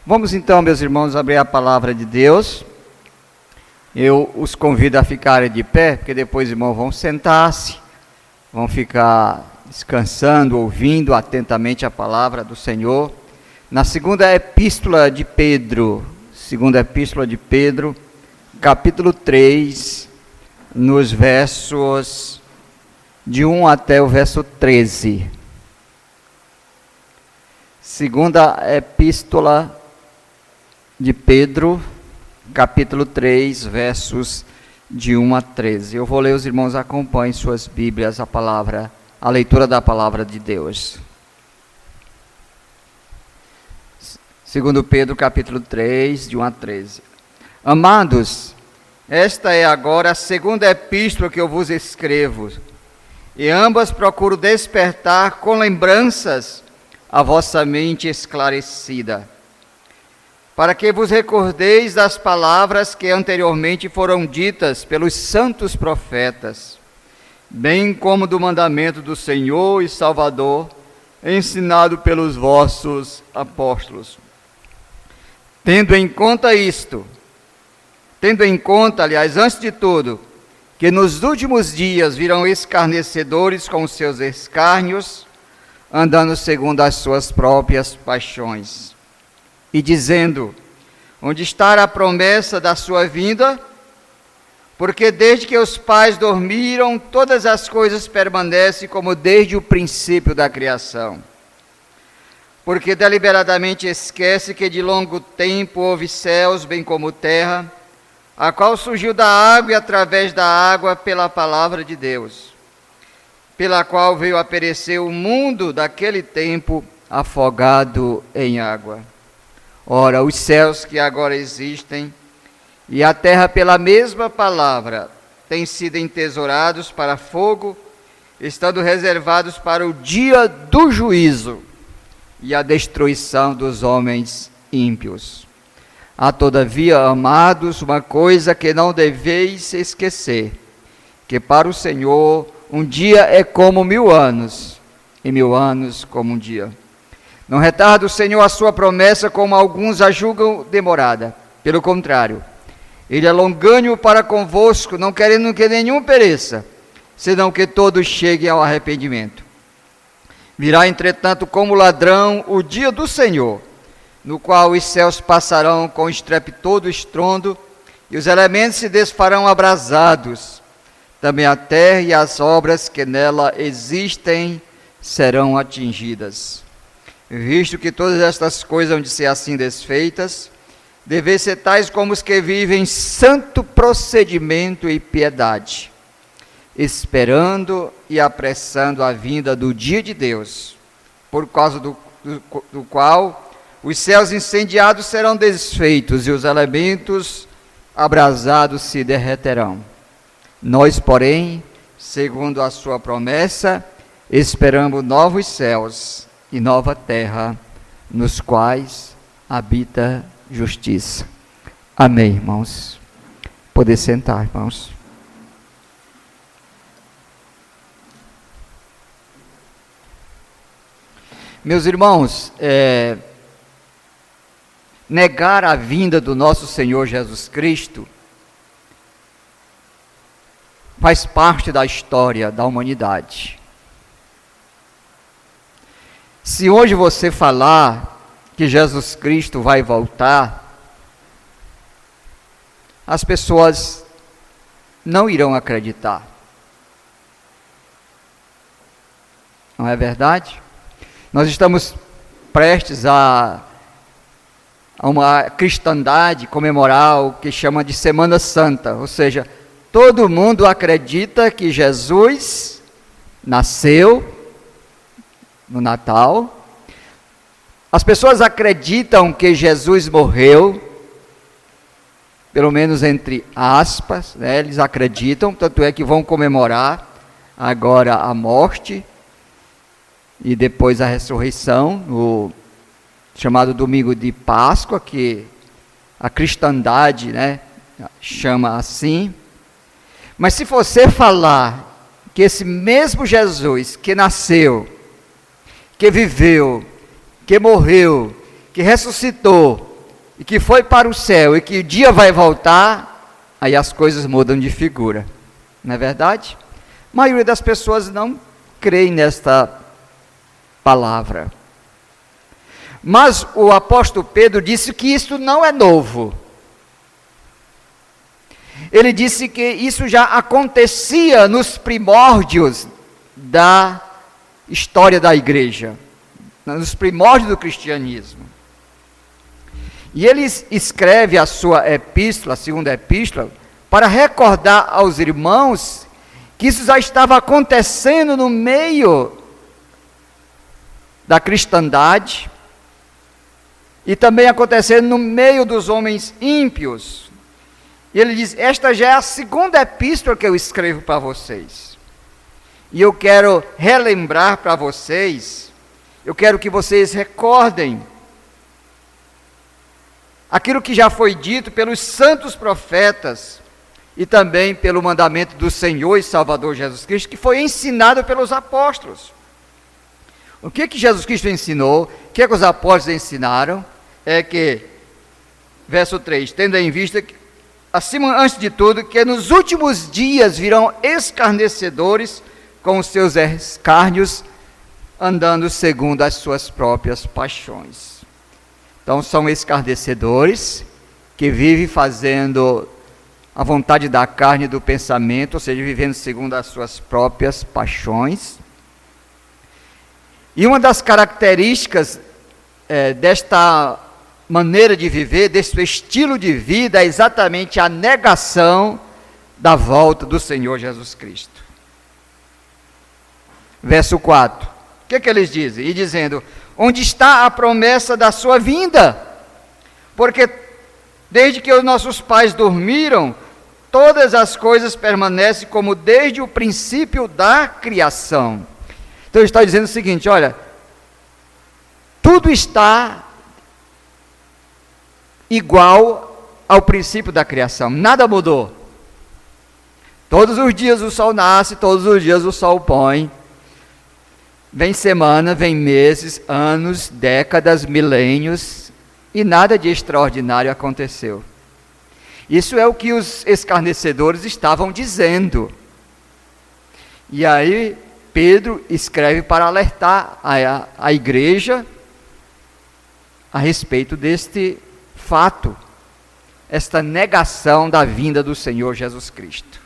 Vamos então, meus irmãos, abrir a palavra de Deus. Eu os convido a ficarem de pé, porque depois, irmãos, vão sentar-se, vão ficar descansando, ouvindo atentamente a palavra do Senhor. Na segunda epístola de Pedro, capítulo 3, nos versos de 1 até o verso 13. Segunda epístola de Pedro, capítulo 3, versos de 1 a 13. Eu vou ler, os irmãos acompanhem suas Bíblias, a leitura da palavra de Deus. Segundo Pedro, capítulo 3, de 1 a 13. Amados, esta é agora a segunda epístola que eu vos escrevo, e ambas procuro despertar com lembranças a vossa mente esclarecida, para que vos recordeis das palavras que anteriormente foram ditas pelos santos profetas, bem como do mandamento do Senhor e Salvador, ensinado pelos vossos apóstolos. Tendo em conta, antes de tudo, que nos últimos dias virão escarnecedores com os seus escárnios, andando segundo as suas próprias paixões, e dizendo: onde está a promessa da sua vinda? Porque desde que os pais dormiram, todas as coisas permanecem como desde o princípio da criação. Porque deliberadamente esquece que de longo tempo houve céus, bem como terra, a qual surgiu da água e através da água pela palavra de Deus, pela qual veio a perecer o mundo daquele tempo afogado em água. Ora, os céus que agora existem e a terra pela mesma palavra têm sido entesourados para fogo, estando reservados para o dia do juízo e a destruição dos homens ímpios. Há, todavia, amados, uma coisa que não deveis esquecer, que para o Senhor um dia é como 1000 anos, e 1000 anos como um dia. Não retarda o Senhor a sua promessa, como alguns a julgam demorada. Pelo contrário, Ele é longânimo para convosco, não querendo que nenhum pereça, senão que todos cheguem ao arrependimento. Virá, entretanto, como ladrão o dia do Senhor, no qual os céus passarão com estrepitoso estrondo, e os elementos se desfarão abrasados. Também a terra e as obras que nela existem serão atingidas. Visto que todas estas coisas hão de ser assim desfeitas, deveis ser tais como os que vivem santo procedimento e piedade, esperando e apressando a vinda do dia de Deus, por causa do qual os céus incendiados serão desfeitos e os elementos abrasados se derreterão. Nós, porém, segundo a sua promessa, esperamos novos céus e nova terra, nos quais habita justiça. Amém, irmãos. Poder sentar, irmãos. Meus irmãos, negar a vinda do nosso Senhor Jesus Cristo faz parte da história da humanidade. Se hoje você falar que Jesus Cristo vai voltar, as pessoas não irão acreditar. Não é verdade? Nós estamos prestes a uma cristandade comemorar o que chama de Semana Santa, ou seja, todo mundo acredita que Jesus nasceu no Natal. As pessoas acreditam que Jesus morreu, pelo menos entre aspas, né? Eles acreditam, tanto é que vão comemorar agora a morte e depois a ressurreição, no chamado domingo de Páscoa, que a cristandade, né, chama assim. Mas se você falar que esse mesmo Jesus que nasceu, que viveu, que morreu, que ressuscitou, e que foi para o céu, e que o dia vai voltar, aí as coisas mudam de figura. Não é verdade? A maioria das pessoas não crê nesta palavra. Mas o apóstolo Pedro disse que isso não é novo. Ele disse que isso já acontecia nos primórdios da história da igreja, nos primórdios do cristianismo. E ele escreve a sua epístola, a segunda epístola, para recordar aos irmãos que isso já estava acontecendo no meio da cristandade e também acontecendo no meio dos homens ímpios. E ele diz: esta já é a segunda epístola que eu escrevo para vocês. E eu quero relembrar para vocês, eu quero que vocês recordem aquilo que já foi dito pelos santos profetas e também pelo mandamento do Senhor e Salvador Jesus Cristo, que foi ensinado pelos apóstolos. O que Jesus Cristo ensinou, o que os apóstolos ensinaram, é que, verso 3, tendo em vista que, antes de tudo, que nos últimos dias virão escarnecedores com os seus escárnios, andando segundo as suas próprias paixões. Então são escarnecedores que vivem fazendo a vontade da carne e do pensamento, ou seja, vivendo segundo as suas próprias paixões. E uma das características desta maneira de viver, desse estilo de vida, é exatamente a negação da volta do Senhor Jesus Cristo. Verso 4, o que eles dizem? E dizendo: onde está a promessa da sua vinda? Porque desde que os nossos pais dormiram, todas as coisas permanecem como desde o princípio da criação. Então ele está dizendo o seguinte: olha, tudo está igual ao princípio da criação, nada mudou. Todos os dias o sol nasce, todos os dias o sol põe. Vem semana, vem meses, anos, décadas, milênios, e nada de extraordinário aconteceu. Isso é o que os escarnecedores estavam dizendo. E aí Pedro escreve para alertar a igreja a respeito deste fato, esta negação da vinda do Senhor Jesus Cristo.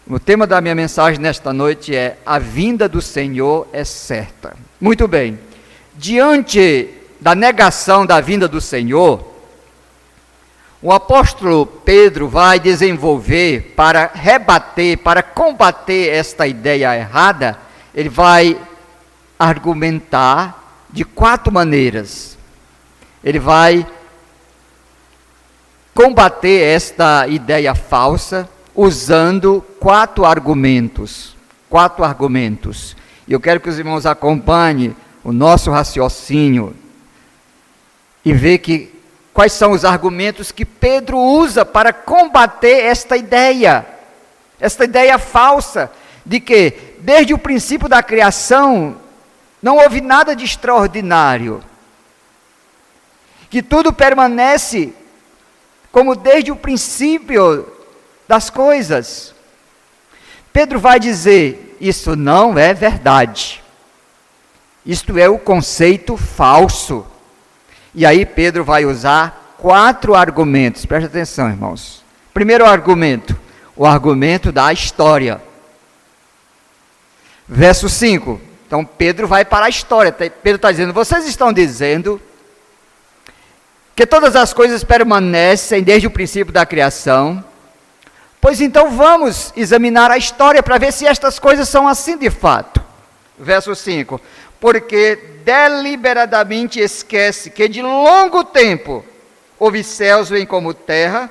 O tema da minha mensagem nesta noite é: a vinda do Senhor é certa. Muito bem, diante da negação da vinda do Senhor, o apóstolo Pedro vai desenvolver, para rebater, para combater esta ideia errada, ele vai argumentar de 4 maneiras. Ele vai combater esta ideia falsa usando 4 argumentos. 4 argumentos. E eu quero que os irmãos acompanhem o nosso raciocínio e ver quais são os argumentos que Pedro usa para combater esta ideia falsa de que desde o princípio da criação não houve nada de extraordinário, que tudo permanece como desde o princípio das coisas. Pedro vai dizer: isso não é verdade, isto é o conceito falso. E aí Pedro vai usar 4 argumentos, preste atenção, irmãos. Primeiro argumento, o argumento da história. Verso 5, então Pedro vai para a história. Pedro está dizendo: vocês estão dizendo que todas as coisas permanecem desde o princípio da criação. Pois então vamos examinar a história para ver se estas coisas são assim de fato. Verso 5, porque deliberadamente esquece que de longo tempo houve céus bem como terra,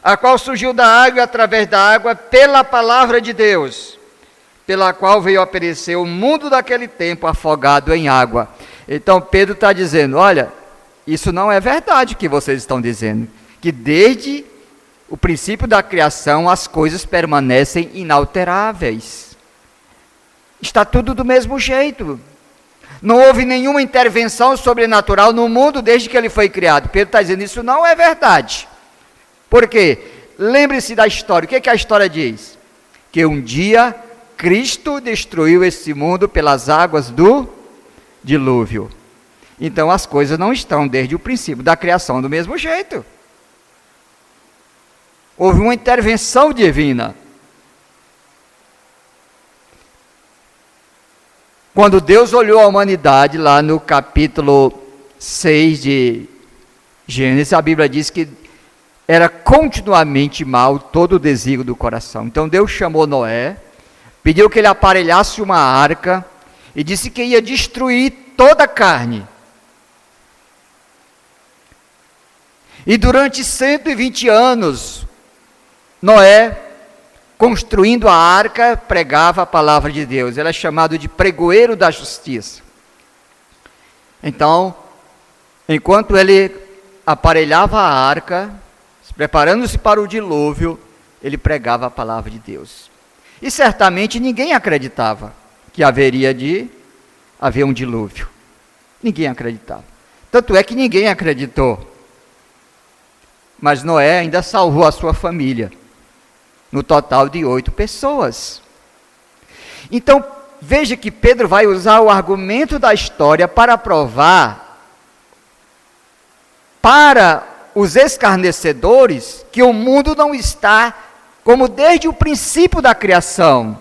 a qual surgiu da água e através da água pela palavra de Deus, pela qual veio a perecer o mundo daquele tempo afogado em água. Então Pedro está dizendo: olha, isso não é verdade o que vocês estão dizendo, que desde o princípio da criação as coisas permanecem inalteráveis. Está tudo do mesmo jeito. Não houve nenhuma intervenção sobrenatural no mundo desde que ele foi criado. Pedro está dizendo, isso não é verdade. Por quê? Lembre-se da história. O que a história diz? Que um dia Cristo destruiu esse mundo pelas águas do dilúvio. Então as coisas não estão desde o princípio da criação do mesmo jeito. Houve uma intervenção divina. Quando Deus olhou a humanidade, lá no capítulo 6 de Gênesis, a Bíblia diz que era continuamente mal todo o desígnio do coração. Então Deus chamou Noé, pediu que ele aparelhasse uma arca e disse que ia destruir toda a carne. E durante 120 anos, Noé, construindo a arca, pregava a palavra de Deus. Ele é chamado de pregoeiro da justiça. Então, enquanto ele aparelhava a arca, preparando-se para o dilúvio, ele pregava a palavra de Deus. E certamente ninguém acreditava que haveria de haver um dilúvio. Ninguém acreditava. Tanto é que ninguém acreditou. Mas Noé ainda salvou a sua família, no total de 8 pessoas. Então, veja que Pedro vai usar o argumento da história para provar para os escarnecedores que o mundo não está como desde o princípio da criação.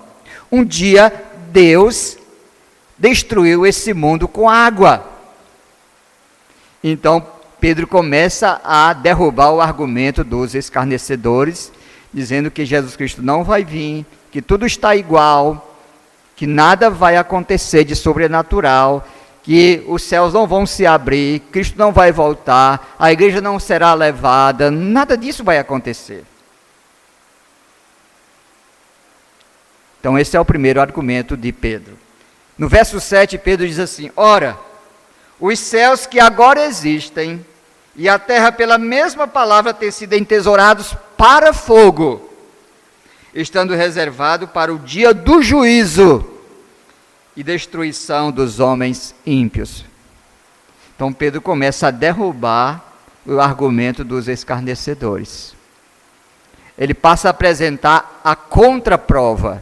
Um dia Deus destruiu esse mundo com água. Então Pedro começa a derrubar o argumento dos escarnecedores, dizendo que Jesus Cristo não vai vir, que tudo está igual, que nada vai acontecer de sobrenatural, que os céus não vão se abrir, Cristo não vai voltar, a igreja não será levada, nada disso vai acontecer. Então esse é o primeiro argumento de Pedro. No verso 7, Pedro diz assim: ora, os céus que agora existem e a terra pela mesma palavra têm sido entesourados para fogo, estando reservado para o dia do juízo e destruição dos homens ímpios. Então Pedro começa a derrubar o argumento dos escarnecedores. Ele passa a apresentar a contraprova.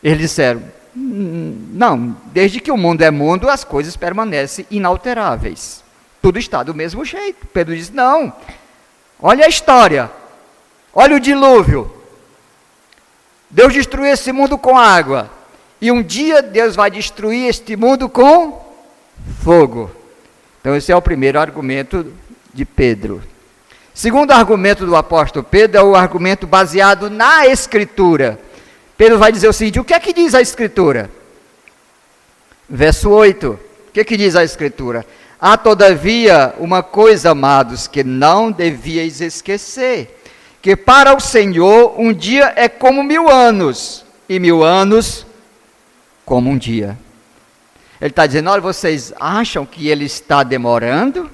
Eles disseram: não, desde que o mundo é mundo, as coisas permanecem inalteráveis. Tudo está do mesmo jeito. Pedro diz: não, olha a história, olha o dilúvio. Deus destruiu esse mundo com água, e um dia Deus vai destruir este mundo com fogo. Então esse é o primeiro argumento de Pedro. Segundo argumento do apóstolo Pedro é o argumento baseado na Escritura. Pedro vai dizer o seguinte: o que é que diz a Escritura? Verso 8, o que é que diz a Escritura? Há todavia uma coisa, amados, que não devíeis esquecer, que para o Senhor um dia é como 1000 anos, e 1000 anos como um dia. Ele está dizendo: olha, vocês acham que ele está demorando?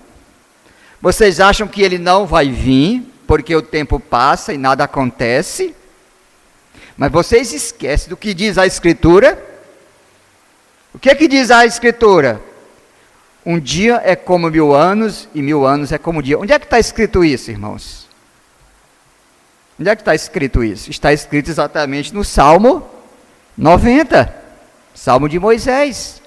Vocês acham que ele não vai vir, porque o tempo passa e nada acontece? Mas vocês esquecem do que diz a Escritura? O que é que diz a Escritura? Um dia é como 1000 anos, e 1000 anos é como um dia. Onde é que está escrito isso, irmãos? Onde é que está escrito isso? Está escrito exatamente no Salmo 90, Salmo de Moisés.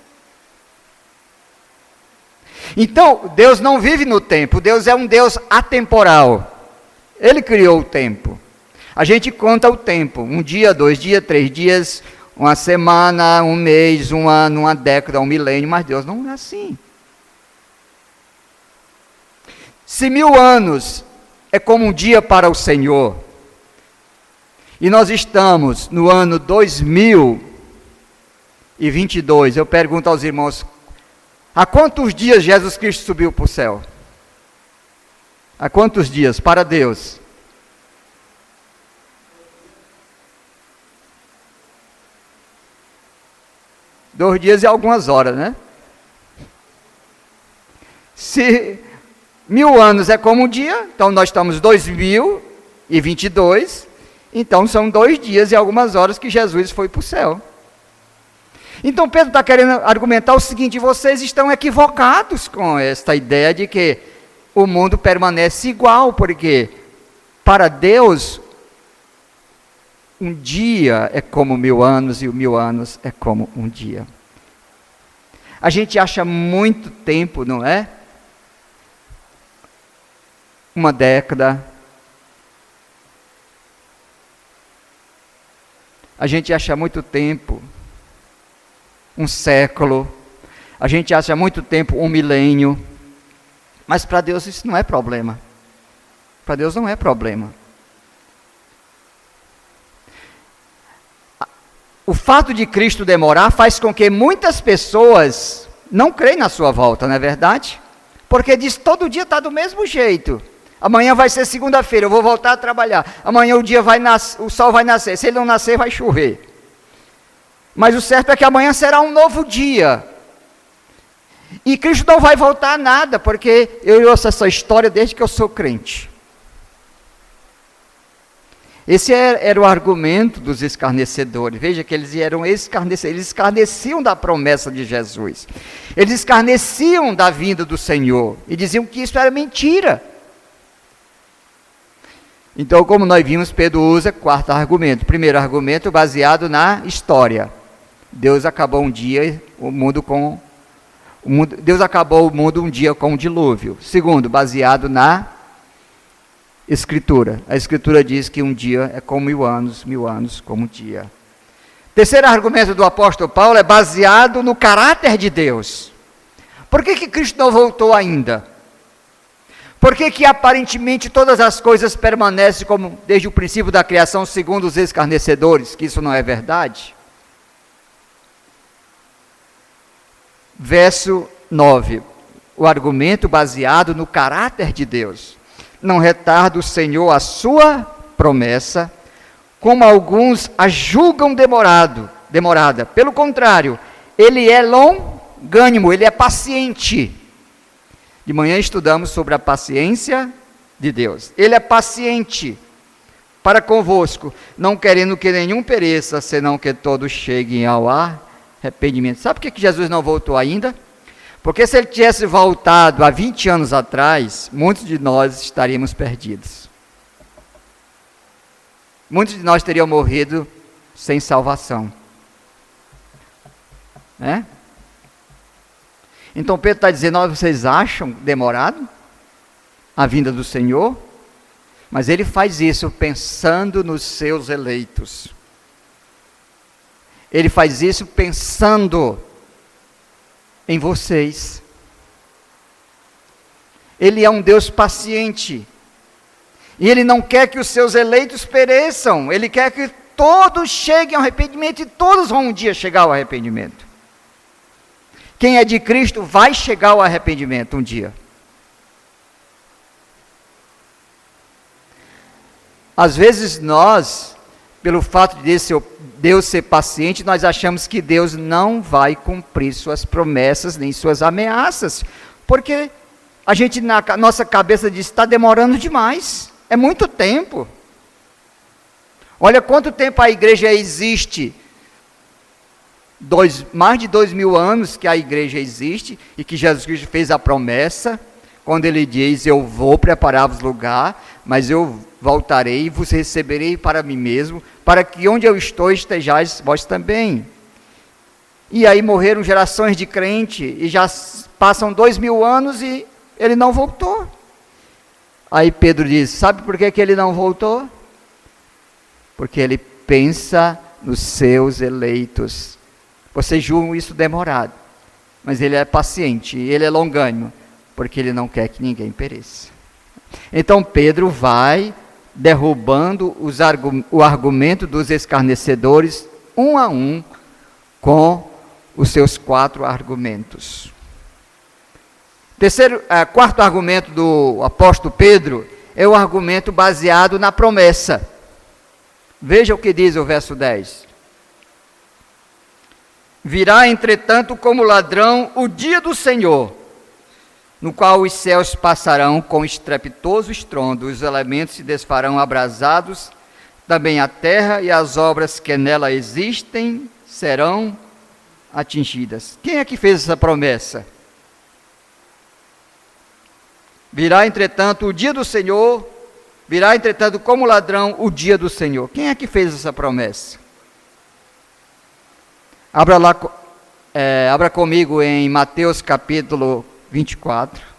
Então, Deus não vive no tempo, Deus é um Deus atemporal. Ele criou o tempo. A gente conta o tempo, 1 dia, 2 dias, 3 dias, uma semana, um mês, um ano, uma década, um milênio, mas Deus não é assim. Se 1000 anos é como um dia para o Senhor, e nós estamos no ano 2022, eu pergunto aos irmãos: há quantos dias Jesus Cristo subiu para o céu? Há quantos dias para Deus? Dois dias e algumas horas, né? Se 1000 anos é como um dia, então nós estamos 2022, então são 2 dias e algumas horas que Jesus foi para o céu. Então Pedro está querendo argumentar o seguinte: vocês estão equivocados com esta ideia de que o mundo permanece igual, porque para Deus um dia é como 1000 anos e 1000 anos é como um dia. A gente acha muito tempo, não é? Uma década. A gente acha muito tempo um século. A gente acha muito tempo um milênio. Mas para Deus isso não é problema. Para Deus não é problema. O fato de Cristo demorar faz com que muitas pessoas não creem na sua volta, não é verdade? Porque diz, todo dia está do mesmo jeito. Amanhã vai ser segunda-feira, eu vou voltar a trabalhar. Amanhã o sol vai nascer. Se ele não nascer, vai chover. Mas o certo é que amanhã será um novo dia. E Cristo não vai voltar a nada, porque eu ouço essa história desde que eu sou crente. Esse era o argumento dos escarnecedores. Veja que eles eram escarnecedores, eles escarneciam da promessa de Jesus. Eles escarneciam da vinda do Senhor e diziam que isso era mentira. Então, como nós vimos, Pedro usa quarto argumento. Primeiro argumento baseado na história. Deus acabou um dia Deus acabou o mundo um dia com um dilúvio. Segundo, baseado na Escritura. A Escritura diz que um dia é como 1000 anos, 1000 anos como um dia. Terceiro argumento do apóstolo Paulo é baseado no caráter de Deus. Por que Cristo não voltou ainda? Por que aparentemente todas as coisas permanecem como desde o princípio da criação, segundo os escarnecedores, que isso não é verdade? Verso 9, o argumento baseado no caráter de Deus. Não retarda o Senhor a sua promessa, como alguns a julgam demorada. Pelo contrário, ele é longânimo, ele é paciente. De manhã estudamos sobre a paciência de Deus. Ele é paciente para convosco, não querendo que nenhum pereça, senão que todos cheguem ao arrependimento. Sabe por que Jesus não voltou ainda? Porque se ele tivesse voltado há 20 anos atrás, muitos de nós estaríamos perdidos. Muitos de nós teriam morrido sem salvação. Né? Então Pedro está dizendo, vocês acham demorado a vinda do Senhor? Mas ele faz isso pensando nos seus eleitos. Ele faz isso pensando em vocês. Ele é um Deus paciente. E ele não quer que os seus eleitos pereçam. Ele quer que todos cheguem ao arrependimento e todos vão um dia chegar ao arrependimento. Quem é de Cristo vai chegar ao arrependimento um dia. Às vezes nós, pelo fato de Deus ser paciente, nós achamos que Deus não vai cumprir suas promessas, nem suas ameaças, porque a gente na nossa cabeça diz, está demorando demais, é muito tempo. Olha quanto tempo a igreja existe, mais de 2000 anos que a igreja existe, e que Jesus Cristo fez a promessa, quando ele diz, eu vou preparar-vos lugar, mas eu voltarei e vos receberei para mim mesmo, para que onde eu estou estejais vós também. E aí morreram gerações de crente, e já passam 2000 anos e ele não voltou. Aí Pedro diz, sabe por que ele não voltou? Porque ele pensa nos seus eleitos. Vocês julgam isso demorado, mas ele é paciente, ele é longânimo, porque ele não quer que ninguém pereça. Então Pedro vai derrubando o argumento dos escarnecedores, um a um, com os seus 4 argumentos. Quarto argumento do apóstolo Pedro é o argumento baseado na promessa. Veja o que diz o verso 10. Virá, entretanto, como ladrão o dia do Senhor, no qual os céus passarão com estrepitoso estrondo, os elementos se desfarão abrasados, também a terra e as obras que nela existem serão atingidas. Quem é que fez essa promessa? Virá, entretanto, o dia do Senhor, virá, entretanto, como ladrão, o dia do Senhor. Quem é que fez essa promessa? Abra comigo em Mateus capítulo 24.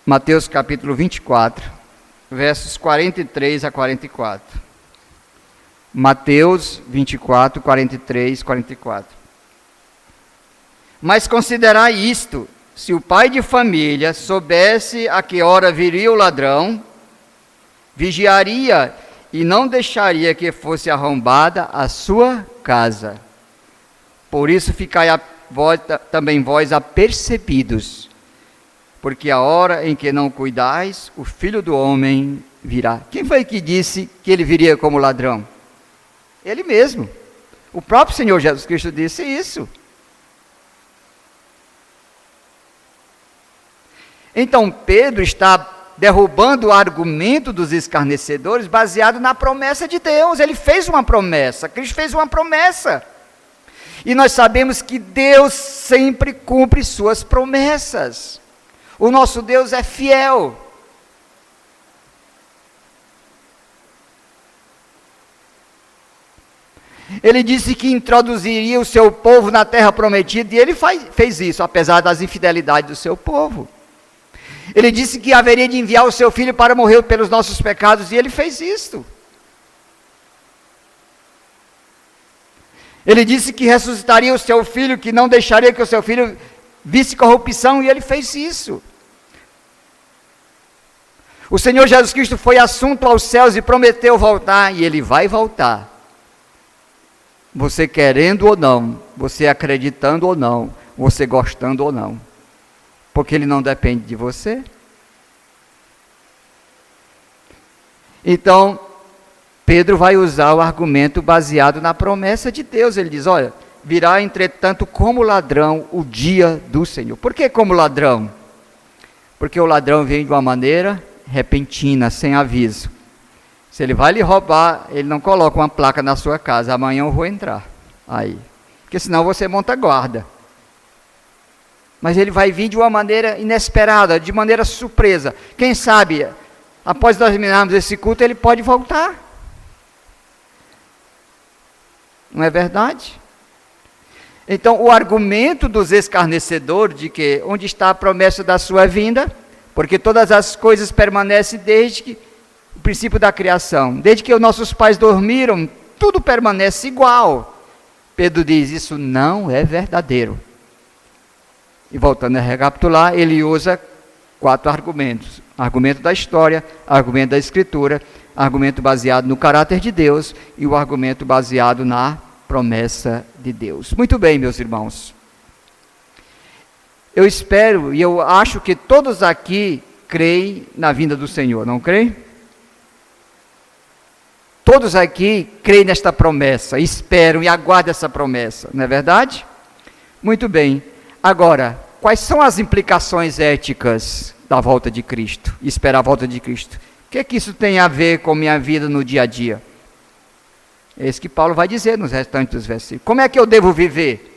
Mateus capítulo 24, versos 43 a 44. Mateus 24, 43, 44. Mas considerai isto: se o pai de família soubesse a que hora viria o ladrão, vigiaria e não deixaria que fosse arrombada a sua casa. Por isso ficai também vós apercebidos, porque a hora em que não cuidais, o Filho do Homem virá. Quem foi que disse que ele viria como ladrão? Ele mesmo. O próprio Senhor Jesus Cristo disse isso. Então Pedro está derrubando o argumento dos escarnecedores baseado na promessa de Deus. Ele fez uma promessa, Cristo fez uma promessa. E nós sabemos que Deus sempre cumpre suas promessas. O nosso Deus é fiel. Ele disse que introduziria o seu povo na terra prometida, e ele fez isso, apesar das infidelidades do seu povo. Ele disse que haveria de enviar o seu filho para morrer pelos nossos pecados, e ele fez isso. Ele disse que ressuscitaria o seu filho, que não deixaria que o seu filho visse corrupção, e ele fez isso. O Senhor Jesus Cristo foi assunto aos céus e prometeu voltar, e ele vai voltar. Você querendo ou não, você acreditando ou não, você gostando ou não, porque ele não depende de você. Então, Pedro vai usar o argumento baseado na promessa de Deus. Ele diz: olha, virá entretanto como ladrão o dia do Senhor. Por que como ladrão? Porque o ladrão vem de uma maneira repentina, sem aviso. Se ele vai lhe roubar, ele não coloca uma placa na sua casa: amanhã eu vou entrar aí, porque senão você monta guarda. Mas ele vai vir de uma maneira inesperada, de maneira surpresa. Quem sabe, após nós terminarmos esse culto, ele pode voltar. Não é verdade? Então, o argumento dos escarnecedores de que onde está a promessa da sua vinda, porque todas as coisas permanecem desde que o princípio da criação, desde que os nossos pais dormiram, tudo permanece igual. Pedro diz: isso não é verdadeiro. E voltando a recapitular, ele usa 4 argumentos: argumento da história, argumento da escritura, argumento baseado no caráter de Deus e o argumento baseado na promessa de Deus. Muito bem, meus irmãos. Eu espero e eu acho que todos aqui creem na vinda do Senhor, não creem? Todos aqui creem nesta promessa, esperam e aguardam essa promessa, não é verdade? Muito bem. Agora, quais são as implicações éticas da volta de Cristo, esperar a volta de Cristo? O que é que isso tem a ver com minha vida no dia a dia? É isso que Paulo vai dizer nos restantes dos versículos. Como é que eu devo viver?